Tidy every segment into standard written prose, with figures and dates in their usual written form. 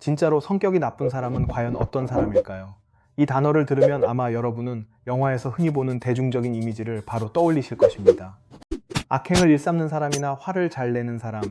진짜로 성격이 나쁜 사람은 과연 어떤 사람일까요? 이 단어를 들으면 아마 여러분은 영화에서 흔히 보는 대중적인 이미지를 바로 떠올리실 것입니다. 악행을 일삼는 사람이나 화를 잘 내는 사람,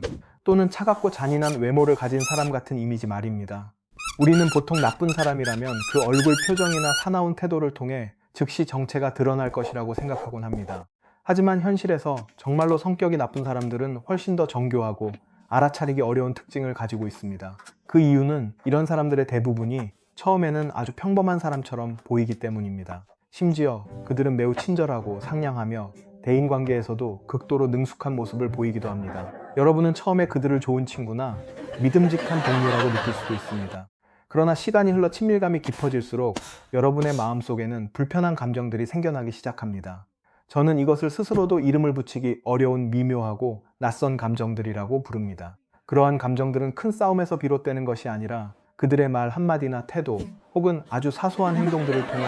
또는 차갑고 잔인한 외모를 가진 사람 같은 이미지 말입니다. 우리는 보통 나쁜 사람이라면 그 얼굴 표정이나 사나운 태도를 통해 즉시 정체가 드러날 것이라고 생각하곤 합니다. 하지만 현실에서 정말로 성격이 나쁜 사람들은 훨씬 더 정교하고 알아차리기 어려운 특징을 가지고 있습니다. 그 이유는 이런 사람들의 대부분이 처음에는 아주 평범한 사람처럼 보이기 때문입니다. 심지어 그들은 매우 친절하고 상냥하며 대인관계에서도 극도로 능숙한 모습을 보이기도 합니다. 여러분은 처음에 그들을 좋은 친구나 믿음직한 동료라고 느낄 수도 있습니다. 그러나 시간이 흘러 친밀감이 깊어질수록 여러분의 마음속에는 불편한 감정들이 생겨나기 시작합니다. 저는 이것을 스스로도 이름을 붙이기 어려운 미묘하고 낯선 감정들이라고 부릅니다. 그러한 감정들은 큰 싸움에서 비롯되는 것이 아니라 그들의 말 한마디나 태도 혹은 아주 사소한 행동들을 통해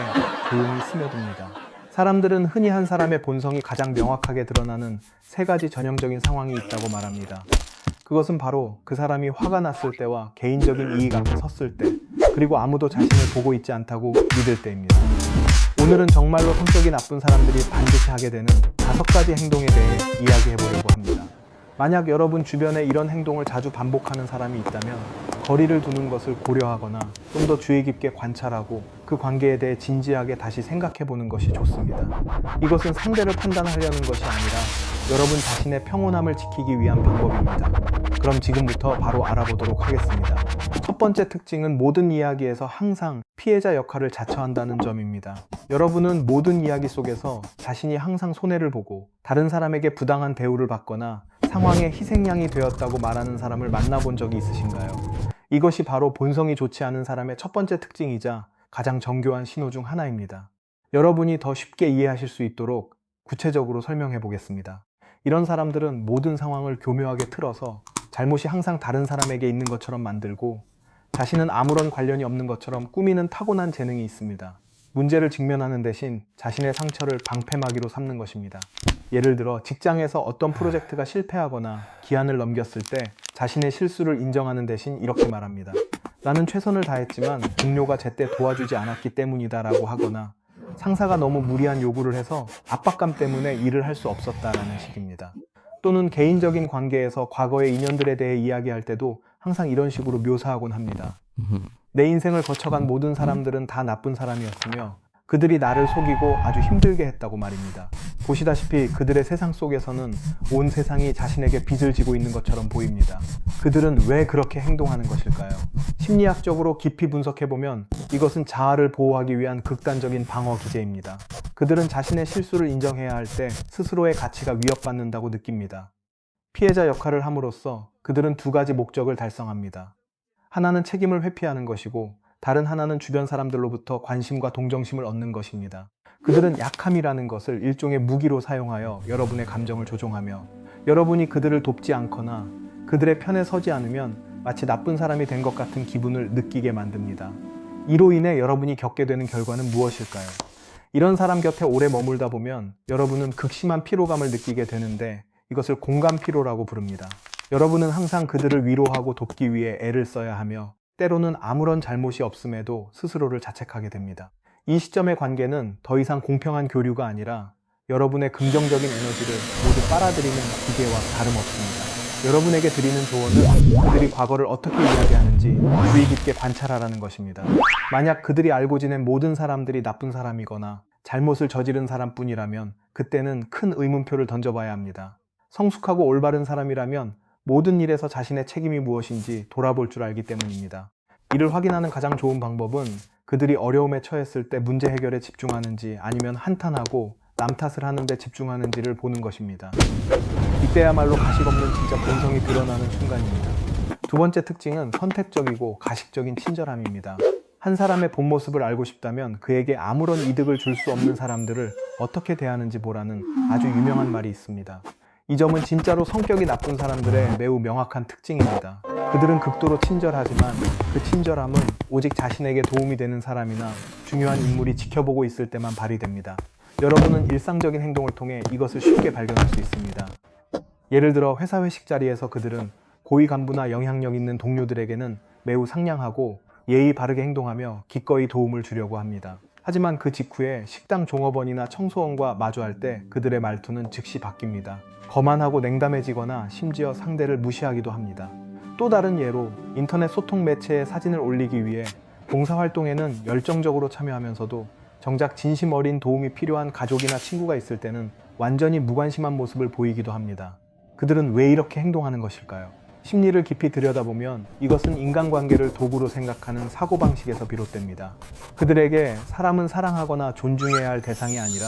조용히 스며듭니다. 사람들은 흔히 한 사람의 본성이 가장 명확하게 드러나는 세 가지 전형적인 상황이 있다고 말합니다. 그것은 바로 그 사람이 화가 났을 때와 개인적인 이익 앞에 섰을 때, 그리고 아무도 자신을 보고 있지 않다고 믿을 때입니다. 오늘은 정말로 성격이 나쁜 사람들이 반드시 하게 되는 5가지 행동에 대해 이야기해보려고 합니다. 만약 여러분 주변에 이런 행동을 자주 반복하는 사람이 있다면 거리를 두는 것을 고려하거나 좀 더 주의 깊게 관찰하고 그 관계에 대해 진지하게 다시 생각해보는 것이 좋습니다. 이것은 상대를 판단하려는 것이 아니라 여러분 자신의 평온함을 지키기 위한 방법입니다. 그럼 지금부터 바로 알아보도록 하겠습니다. 첫 번째 특징은 모든 이야기에서 항상 피해자 역할을 자처한다는 점입니다. 여러분은 모든 이야기 속에서 자신이 항상 손해를 보고 다른 사람에게 부당한 대우를 받거나 상황의 희생양이 되었다고 말하는 사람을 만나본 적이 있으신가요? 이것이 바로 본성이 좋지 않은 사람의 첫 번째 특징이자 가장 정교한 신호 중 하나입니다. 여러분이 더 쉽게 이해하실 수 있도록 구체적으로 설명해 보겠습니다. 이런 사람들은 모든 상황을 교묘하게 틀어서 잘못이 항상 다른 사람에게 있는 것처럼 만들고 자신은 아무런 관련이 없는 것처럼 꾸미는 타고난 재능이 있습니다. 문제를 직면하는 대신 자신의 상처를 방패막이로 삼는 것입니다. 예를 들어 직장에서 어떤 프로젝트가 실패하거나 기한을 넘겼을 때 자신의 실수를 인정하는 대신 이렇게 말합니다. 나는 최선을 다했지만 동료가 제때 도와주지 않았기 때문이다 라고 하거나 상사가 너무 무리한 요구를 해서 압박감 때문에 일을 할 수 없었다라는 식입니다. 또는 개인적인 관계에서 과거의 인연들에 대해 이야기할 때도 항상 이런 식으로 묘사하곤 합니다. 내 인생을 거쳐간 모든 사람들은 다 나쁜 사람이었으며 그들이 나를 속이고 아주 힘들게 했다고 말입니다. 보시다시피 그들의 세상 속에서는 온 세상이 자신에게 빚을 지고 있는 것처럼 보입니다. 그들은 왜 그렇게 행동하는 것일까요? 심리학적으로 깊이 분석해보면 이것은 자아를 보호하기 위한 극단적인 방어 기제입니다. 그들은 자신의 실수를 인정해야 할 때 스스로의 가치가 위협받는다고 느낍니다. 피해자 역할을 함으로써 그들은 2가지 목적을 달성합니다. 하나는 책임을 회피하는 것이고 다른 하나는 주변 사람들로부터 관심과 동정심을 얻는 것입니다. 그들은 약함이라는 것을 일종의 무기로 사용하여 여러분의 감정을 조종하며 여러분이 그들을 돕지 않거나 그들의 편에 서지 않으면 마치 나쁜 사람이 된 것 같은 기분을 느끼게 만듭니다. 이로 인해 여러분이 겪게 되는 결과는 무엇일까요? 이런 사람 곁에 오래 머물다 보면 여러분은 극심한 피로감을 느끼게 되는데 이것을 공감 피로라고 부릅니다. 여러분은 항상 그들을 위로하고 돕기 위해 애를 써야 하며 때로는 아무런 잘못이 없음에도 스스로를 자책하게 됩니다. 이 시점의 관계는 더 이상 공평한 교류가 아니라 여러분의 긍정적인 에너지를 모두 빨아들이는 기계와 다름없습니다. 여러분에게 드리는 조언은 그들이 과거를 어떻게 이야기하는지 주의 깊게 관찰하라는 것입니다. 만약 그들이 알고 지낸 모든 사람들이 나쁜 사람이거나 잘못을 저지른 사람뿐이라면 그때는 큰 의문표를 던져봐야 합니다. 성숙하고 올바른 사람이라면 모든 일에서 자신의 책임이 무엇인지 돌아볼 줄 알기 때문입니다. 이를 확인하는 가장 좋은 방법은 그들이 어려움에 처했을 때 문제 해결에 집중하는지 아니면 한탄하고 남 탓을 하는 데 집중하는지를 보는 것입니다. 이때야말로 가식 없는 진짜 본성이 드러나는 순간입니다. 2번째 특징은 선택적이고 가식적인 친절함입니다. 한 사람의 본 모습을 알고 싶다면 그에게 아무런 이득을 줄 수 없는 사람들을 어떻게 대하는지 보라는 아주 유명한 말이 있습니다. 이 점은 진짜로 성격이 나쁜 사람들의 매우 명확한 특징입니다. 그들은 극도로 친절하지만 그 친절함은 오직 자신에게 도움이 되는 사람이나 중요한 인물이 지켜보고 있을 때만 발휘됩니다. 여러분은 일상적인 행동을 통해 이것을 쉽게 발견할 수 있습니다. 예를 들어 회사 회식 자리에서 그들은 고위 간부나 영향력 있는 동료들에게는 매우 상냥하고 예의 바르게 행동하며 기꺼이 도움을 주려고 합니다. 하지만 그 직후에 식당 종업원이나 청소원과 마주할 때 그들의 말투는 즉시 바뀝니다. 거만하고 냉담해지거나 심지어 상대를 무시하기도 합니다. 또 다른 예로 인터넷 소통 매체에 사진을 올리기 위해 봉사활동에는 열정적으로 참여하면서도 정작 진심 어린 도움이 필요한 가족이나 친구가 있을 때는 완전히 무관심한 모습을 보이기도 합니다. 그들은 왜 이렇게 행동하는 것일까요? 심리를 깊이 들여다보면 이것은 인간관계를 도구로 생각하는 사고방식에서 비롯됩니다. 그들에게 사람은 사랑하거나 존중해야 할 대상이 아니라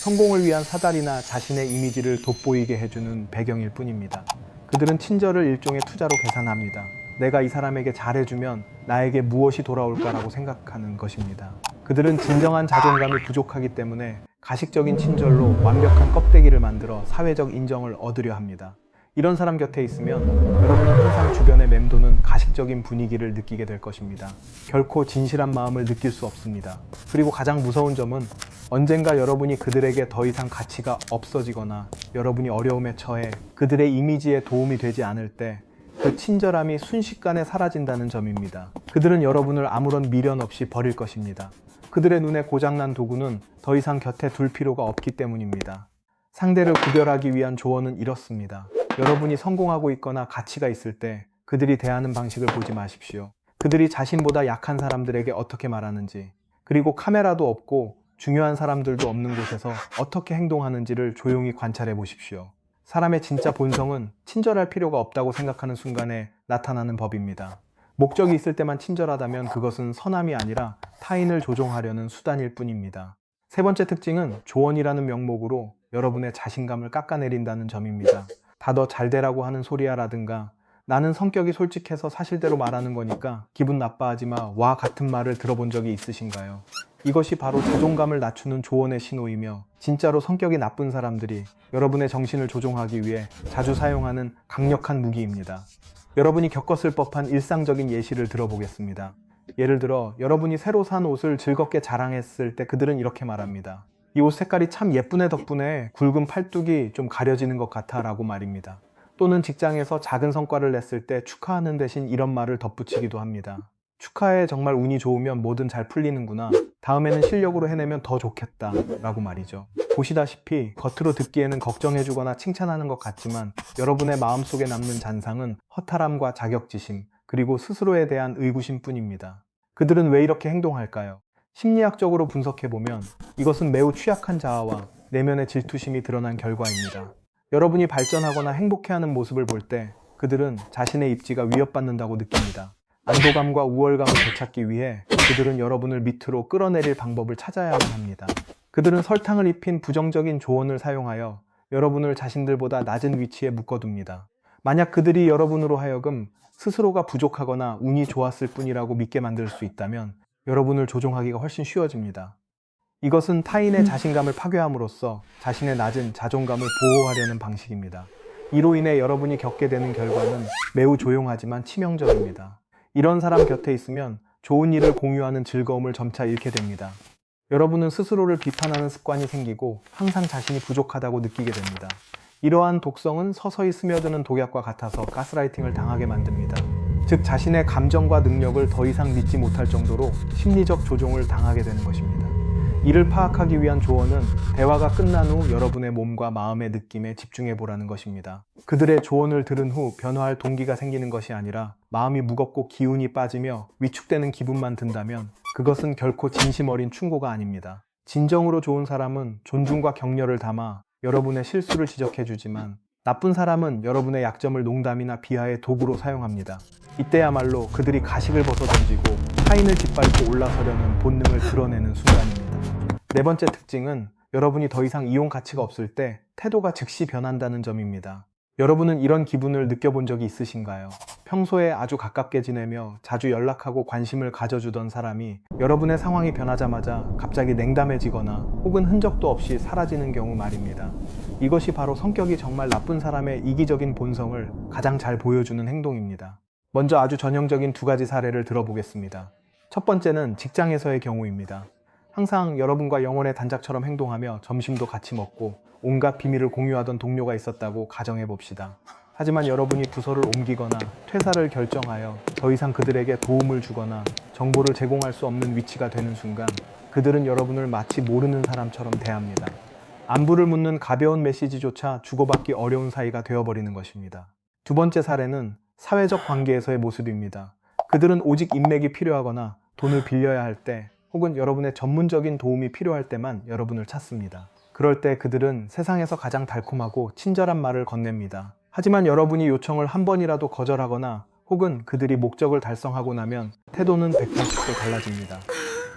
성공을 위한 사다리나 자신의 이미지를 돋보이게 해주는 배경일 뿐입니다. 그들은 친절을 일종의 투자로 계산합니다. 내가 이 사람에게 잘해주면 나에게 무엇이 돌아올까라고 생각하는 것입니다. 그들은 진정한 자존감이 부족하기 때문에 가식적인 친절로 완벽한 껍데기를 만들어 사회적 인정을 얻으려 합니다. 이런 사람 곁에 있으면 여러분은 항상 주변에 맴도는 가식적인 분위기를 느끼게 될 것입니다. 결코 진실한 마음을 느낄 수 없습니다. 그리고 가장 무서운 점은 언젠가 여러분이 그들에게 더 이상 가치가 없어지거나 여러분이 어려움에 처해 그들의 이미지에 도움이 되지 않을 때 그 친절함이 순식간에 사라진다는 점입니다. 그들은 여러분을 아무런 미련 없이 버릴 것입니다. 그들의 눈에 고장난 도구는 더 이상 곁에 둘 필요가 없기 때문입니다. 상대를 구별하기 위한 조언은 이렇습니다. 여러분이 성공하고 있거나 가치가 있을 때 그들이 대하는 방식을 보지 마십시오. 그들이 자신보다 약한 사람들에게 어떻게 말하는지, 그리고 카메라도 없고 중요한 사람들도 없는 곳에서 어떻게 행동하는지를 조용히 관찰해 보십시오. 사람의 진짜 본성은 친절할 필요가 없다고 생각하는 순간에 나타나는 법입니다. 목적이 있을 때만 친절하다면 그것은 선함이 아니라 타인을 조종하려는 수단일 뿐입니다. 세 번째 특징은 조언이라는 명목으로 여러분의 자신감을 깎아내린다는 점입니다. 다 너 잘되라고 하는 소리야 라든가 나는 성격이 솔직해서 사실대로 말하는 거니까 기분 나빠하지 마와 같은 말을 들어본 적이 있으신가요? 이것이 바로 자존감을 낮추는 조언의 신호이며 진짜로 성격이 나쁜 사람들이 여러분의 정신을 조종하기 위해 자주 사용하는 강력한 무기입니다. 여러분이 겪었을 법한 일상적인 예시를 들어보겠습니다. 예를 들어 여러분이 새로 산 옷을 즐겁게 자랑했을 때 그들은 이렇게 말합니다. 이 옷 색깔이 참 예쁘네 덕분에 굵은 팔뚝이 좀 가려지는 것 같아 라고 말입니다. 또는 직장에서 작은 성과를 냈을 때 축하하는 대신 이런 말을 덧붙이기도 합니다. 축하해, 정말 운이 좋으면 뭐든 잘 풀리는구나. 다음에는 실력으로 해내면 더 좋겠다 라고 말이죠. 보시다시피 겉으로 듣기에는 걱정해주거나 칭찬하는 것 같지만 여러분의 마음속에 남는 잔상은 허탈함과 자격지심, 그리고 스스로에 대한 의구심 뿐입니다. 그들은 왜 이렇게 행동할까요? 심리학적으로 분석해보면 이것은 매우 취약한 자아와 내면의 질투심이 드러난 결과입니다. 여러분이 발전하거나 행복해하는 모습을 볼 때 그들은 자신의 입지가 위협받는다고 느낍니다. 안도감과 우월감을 되찾기 위해 그들은 여러분을 밑으로 끌어내릴 방법을 찾아야만 합니다. 그들은 설탕을 입힌 부정적인 조언을 사용하여 여러분을 자신들보다 낮은 위치에 묶어둡니다. 만약 그들이 여러분으로 하여금 스스로가 부족하거나 운이 좋았을 뿐이라고 믿게 만들 수 있다면 여러분을 조종하기가 훨씬 쉬워집니다. 이것은 타인의 자신감을 파괴함으로써 자신의 낮은 자존감을 보호하려는 방식입니다. 이로 인해 여러분이 겪게 되는 결과는 매우 조용하지만 치명적입니다. 이런 사람 곁에 있으면 좋은 일을 공유하는 즐거움을 점차 잃게 됩니다. 여러분은 스스로를 비판하는 습관이 생기고 항상 자신이 부족하다고 느끼게 됩니다. 이러한 독성은 서서히 스며드는 독약과 같아서 가스라이팅을 당하게 만듭니다. 즉 자신의 감정과 능력을 더 이상 믿지 못할 정도로 심리적 조종을 당하게 되는 것입니다. 이를 파악하기 위한 조언은 대화가 끝난 후 여러분의 몸과 마음의 느낌에 집중해 보라는 것입니다. 그들의 조언을 들은 후 변화할 동기가 생기는 것이 아니라 마음이 무겁고 기운이 빠지며 위축되는 기분만 든다면 그것은 결코 진심 어린 충고가 아닙니다. 진정으로 좋은 사람은 존중과 격려를 담아 여러분의 실수를 지적해 주지만 나쁜 사람은 여러분의 약점을 농담이나 비하의 도구로 사용합니다. 이때야말로 그들이 가식을 벗어던지고 타인을 짓밟고 올라서려는 본능을 드러내는 순간입니다. 네 번째 특징은 여러분이 더 이상 이용 가치가 없을 때 태도가 즉시 변한다는 점입니다. 여러분은 이런 기분을 느껴본 적이 있으신가요? 평소에 아주 가깝게 지내며 자주 연락하고 관심을 가져주던 사람이 여러분의 상황이 변하자마자 갑자기 냉담해지거나 혹은 흔적도 없이 사라지는 경우 말입니다. 이것이 바로 성격이 정말 나쁜 사람의 이기적인 본성을 가장 잘 보여주는 행동입니다. 먼저 아주 전형적인 두 가지 사례를 들어보겠습니다. 첫 번째는 직장에서의 경우입니다. 항상 여러분과 영혼의 단짝처럼 행동하며 점심도 같이 먹고 온갖 비밀을 공유하던 동료가 있었다고 가정해 봅시다. 하지만 여러분이 부서를 옮기거나 퇴사를 결정하여 더 이상 그들에게 도움을 주거나 정보를 제공할 수 없는 위치가 되는 순간 그들은 여러분을 마치 모르는 사람처럼 대합니다. 안부를 묻는 가벼운 메시지조차 주고받기 어려운 사이가 되어버리는 것입니다. 두 번째 사례는 사회적 관계에서의 모습입니다. 그들은 오직 인맥이 필요하거나 돈을 빌려야 할 때 혹은 여러분의 전문적인 도움이 필요할 때만 여러분을 찾습니다. 그럴 때 그들은 세상에서 가장 달콤하고 친절한 말을 건넵니다. 하지만 여러분이 요청을 한 번이라도 거절하거나 혹은 그들이 목적을 달성하고 나면 태도는 180도 달라집니다.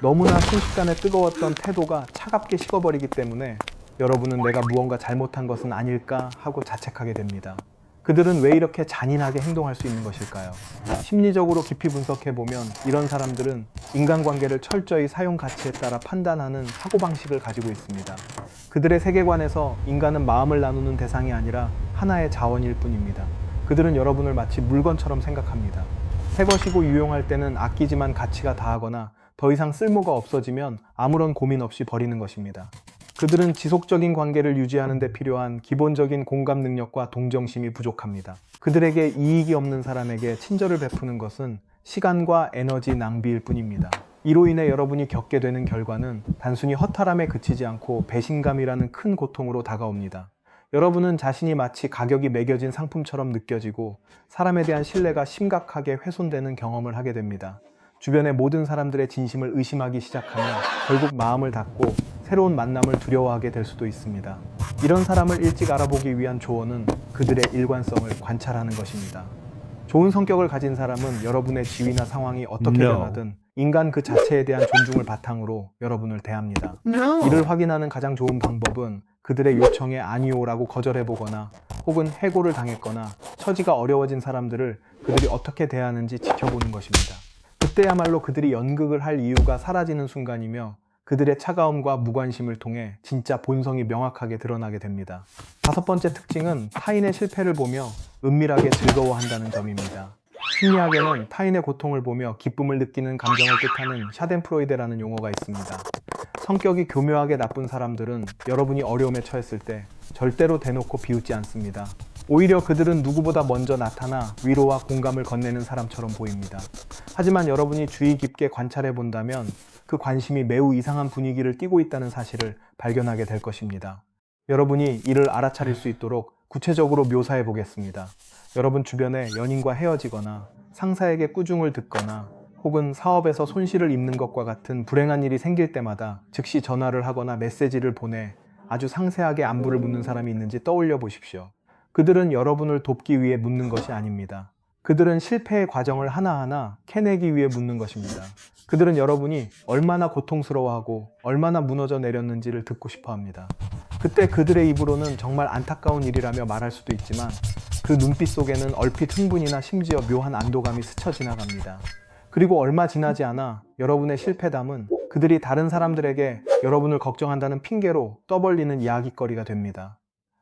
너무나 순식간에 뜨거웠던 태도가 차갑게 식어버리기 때문에 여러분은 내가 무언가 잘못한 것은 아닐까 하고 자책하게 됩니다. 그들은 왜 이렇게 잔인하게 행동할 수 있는 것일까요? 심리적으로 깊이 분석해보면 이런 사람들은 인간관계를 철저히 사용 가치에 따라 판단하는 사고방식을 가지고 있습니다. 그들의 세계관에서 인간은 마음을 나누는 대상이 아니라 하나의 자원일 뿐입니다. 그들은 여러분을 마치 물건처럼 생각합니다. 새 것이고 유용할 때는 아끼지만 가치가 다하거나 더 이상 쓸모가 없어지면 아무런 고민 없이 버리는 것입니다. 그들은 지속적인 관계를 유지하는 데 필요한 기본적인 공감 능력과 동정심이 부족합니다. 그들에게 이익이 없는 사람에게 친절을 베푸는 것은 시간과 에너지 낭비일 뿐입니다. 이로 인해 여러분이 겪게 되는 결과는 단순히 허탈함에 그치지 않고 배신감이라는 큰 고통으로 다가옵니다. 여러분은 자신이 마치 가격이 매겨진 상품처럼 느껴지고 사람에 대한 신뢰가 심각하게 훼손되는 경험을 하게 됩니다. 주변의 모든 사람들의 진심을 의심하기 시작하며 결국 마음을 닫고 새로운 만남을 두려워하게 될 수도 있습니다. 이런 사람을 일찍 알아보기 위한 조언은 그들의 일관성을 관찰하는 것입니다. 좋은 성격을 가진 사람은 여러분의 지위나 상황이 어떻게 변하든 인간 그 자체에 대한 존중을 바탕으로 여러분을 대합니다. 이를 확인하는 가장 좋은 방법은 그들의 요청에 아니오라고 거절해보거나 혹은 해고를 당했거나 처지가 어려워진 사람들을 그들이 어떻게 대하는지 지켜보는 것입니다. 그때야말로 그들이 연극을 할 이유가 사라지는 순간이며 그들의 차가움과 무관심을 통해 진짜 본성이 명확하게 드러나게 됩니다. 다섯 번째 특징은 타인의 실패를 보며 은밀하게 즐거워한다는 점입니다. 심리학에는 타인의 고통을 보며 기쁨을 느끼는 감정을 뜻하는 샤덴프로이데라는 용어가 있습니다. 성격이 교묘하게 나쁜 사람들은 여러분이 어려움에 처했을 때 절대로 대놓고 비웃지 않습니다. 오히려 그들은 누구보다 먼저 나타나 위로와 공감을 건네는 사람처럼 보입니다. 하지만 여러분이 주의 깊게 관찰해 본다면 그 관심이 매우 이상한 분위기를 띠고 있다는 사실을 발견하게 될 것입니다. 여러분이 이를 알아차릴 수 있도록 구체적으로 묘사해 보겠습니다. 여러분 주변에 연인과 헤어지거나 상사에게 꾸중을 듣거나 혹은 사업에서 손실을 입는 것과 같은 불행한 일이 생길 때마다 즉시 전화를 하거나 메시지를 보내 아주 상세하게 안부를 묻는 사람이 있는지 떠올려 보십시오. 그들은 여러분을 돕기 위해 묻는 것이 아닙니다. 그들은 실패의 과정을 하나하나 캐내기 위해 묻는 것입니다. 그들은 여러분이 얼마나 고통스러워하고 얼마나 무너져 내렸는지를 듣고 싶어 합니다. 그때 그들의 입으로는 정말 안타까운 일이라며 말할 수도 있지만 그 눈빛 속에는 얼핏 흥분이나 심지어 묘한 안도감이 스쳐 지나갑니다. 그리고 얼마 지나지 않아 여러분의 실패담은 그들이 다른 사람들에게 여러분을 걱정한다는 핑계로 떠벌리는 이야깃거리가 됩니다.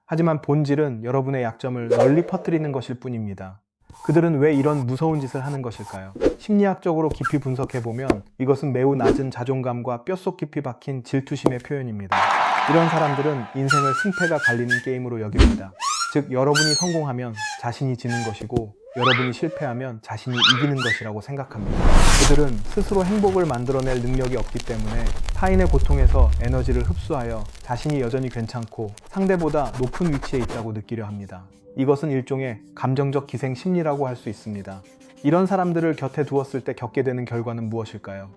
하지만 본질은 여러분의 약점을 널리 퍼뜨리는 것일 뿐입니다. 그들은 왜 이런 무서운 짓을 하는 것일까요? 심리학적으로 깊이 분석해보면 이것은 매우 낮은 자존감과 뼛속 깊이 박힌 질투심의 표현입니다. 이런 사람들은 인생을 승패가 갈리는 게임으로 여깁니다. 즉, 여러분이 성공하면 자신이 지는 것이고 여러분이 실패하면 자신이 이기는 것이라고 생각합니다. 그들은 스스로 행복을 만들어낼 능력이 없기 때문에 타인의 고통에서 에너지를 흡수하여 자신이 여전히 괜찮고 상대보다 높은 위치에 있다고 느끼려 합니다. 이것은 일종의 감정적 기생 심리라고 할 수 있습니다. 이런 사람들을 곁에 두었을 때 겪게 되는 결과는 무엇일까요?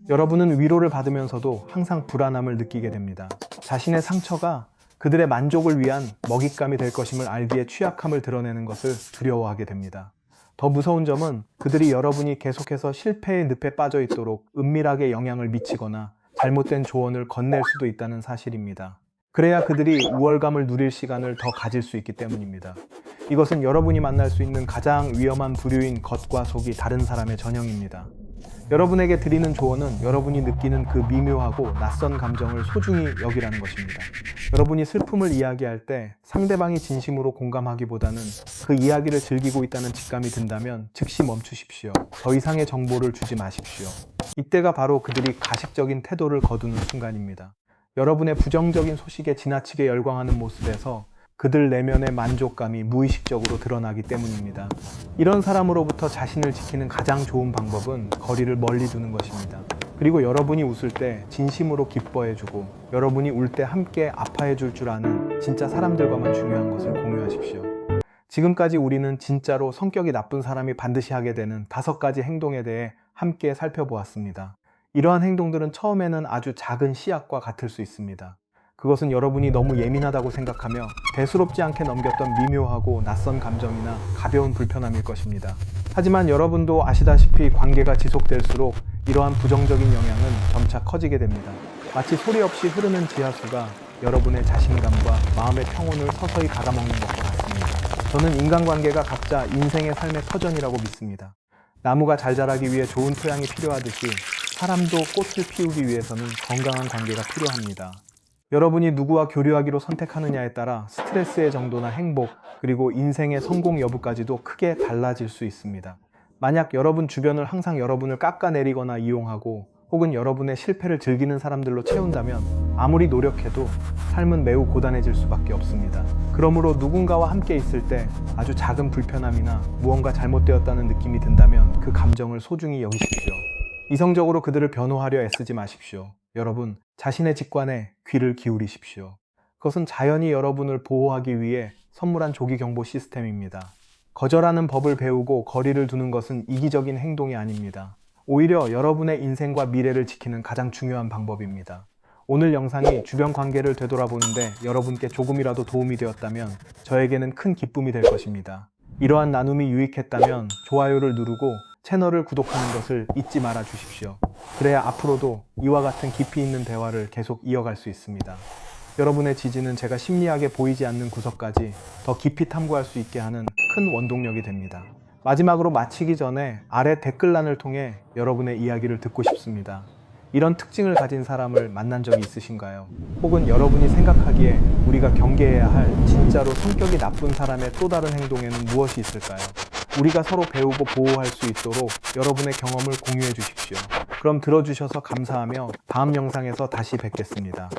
여러분은 위로를 받으면서도 항상 불안함을 느끼게 됩니다. 자신의 상처가 그들의 만족을 위한 먹잇감이 될 것임을 알기에 취약함을 드러내는 것을 두려워하게 됩니다. 더 무서운 점은 그들이 여러분이 계속해서 실패의 늪에 빠져 있도록 은밀하게 영향을 미치거나 잘못된 조언을 건넬 수도 있다는 사실입니다. 그래야 그들이 우월감을 누릴 시간을 더 가질 수 있기 때문입니다. 이것은 여러분이 만날 수 있는 가장 위험한 부류인 겉과 속이 다른 사람의 전형입니다. 여러분에게 드리는 조언은 여러분이 느끼는 그 미묘하고 낯선 감정을 소중히 여기라는 것입니다. 여러분이 슬픔을 이야기할 때 상대방이 진심으로 공감하기보다는 그 이야기를 즐기고 있다는 직감이 든다면 즉시 멈추십시오. 더 이상의 정보를 주지 마십시오. 이때가 바로 그들이 가식적인 태도를 거두는 순간입니다. 여러분의 부정적인 소식에 지나치게 열광하는 모습에서 그들 내면의 만족감이 무의식적으로 드러나기 때문입니다. 이런 사람으로부터 자신을 지키는 가장 좋은 방법은 거리를 멀리 두는 것입니다. 그리고 여러분이 웃을 때 진심으로 기뻐해주고 여러분이 울 때 함께 아파해줄 줄 아는 진짜 사람들과만 중요한 것을 공유하십시오. 지금까지 우리는 진짜로 성격이 나쁜 사람이 반드시 하게 되는 5가지 행동에 대해 함께 살펴보았습니다. 이러한 행동들은 처음에는 아주 작은 씨앗과 같을 수 있습니다. 그것은 여러분이 너무 예민하다고 생각하며 대수롭지 않게 넘겼던 미묘하고 낯선 감정이나 가벼운 불편함일 것입니다. 하지만 여러분도 아시다시피 관계가 지속될수록 이러한 부정적인 영향은 점차 커지게 됩니다. 마치 소리 없이 흐르는 지하수가 여러분의 자신감과 마음의 평온을 서서히 갉아먹는 것과 같습니다. 저는 인간관계가 각자 인생의 삶의 터전이라고 믿습니다. 나무가 잘 자라기 위해 좋은 토양이 필요하듯이 사람도 꽃을 피우기 위해서는 건강한 관계가 필요합니다. 여러분이 누구와 교류하기로 선택하느냐에 따라 스트레스의 정도나 행복, 그리고 인생의 성공 여부까지도 크게 달라질 수 있습니다. 만약 여러분 주변을 항상 여러분을 깎아내리거나 이용하고 혹은 여러분의 실패를 즐기는 사람들로 채운다면 아무리 노력해도 삶은 매우 고단해질 수밖에 없습니다. 그러므로 누군가와 함께 있을 때 아주 작은 불편함이나 무언가 잘못되었다는 느낌이 든다면 그 감정을 소중히 여기십시오. 이성적으로 그들을 변호하려 애쓰지 마십시오. 여러분, 자신의 직관에 귀를 기울이십시오. 그것은 자연이 여러분을 보호하기 위해 선물한 조기경보 시스템입니다. 거절하는 법을 배우고 거리를 두는 것은 이기적인 행동이 아닙니다. 오히려 여러분의 인생과 미래를 지키는 가장 중요한 방법입니다. 오늘 영상이 주변 관계를 되돌아보는데 여러분께 조금이라도 도움이 되었다면 저에게는 큰 기쁨이 될 것입니다. 이러한 나눔이 유익했다면 좋아요를 누르고 채널을 구독하는 것을 잊지 말아 주십시오. 그래야 앞으로도 이와 같은 깊이 있는 대화를 계속 이어갈 수 있습니다. 여러분의 지지는 제가 심리학에 보이지 않는 구석까지 더 깊이 탐구할 수 있게 하는 큰 원동력이 됩니다. 마지막으로 마치기 전에 아래 댓글란을 통해 여러분의 이야기를 듣고 싶습니다. 이런 특징을 가진 사람을 만난 적이 있으신가요? 혹은 여러분이 생각하기에 우리가 경계해야 할 진짜로 성격이 나쁜 사람의 또 다른 행동에는 무엇이 있을까요? 우리가 서로 배우고 보호할 수 있도록 여러분의 경험을 공유해 주십시오. 그럼 들어주셔서 감사하며 다음 영상에서 다시 뵙겠습니다.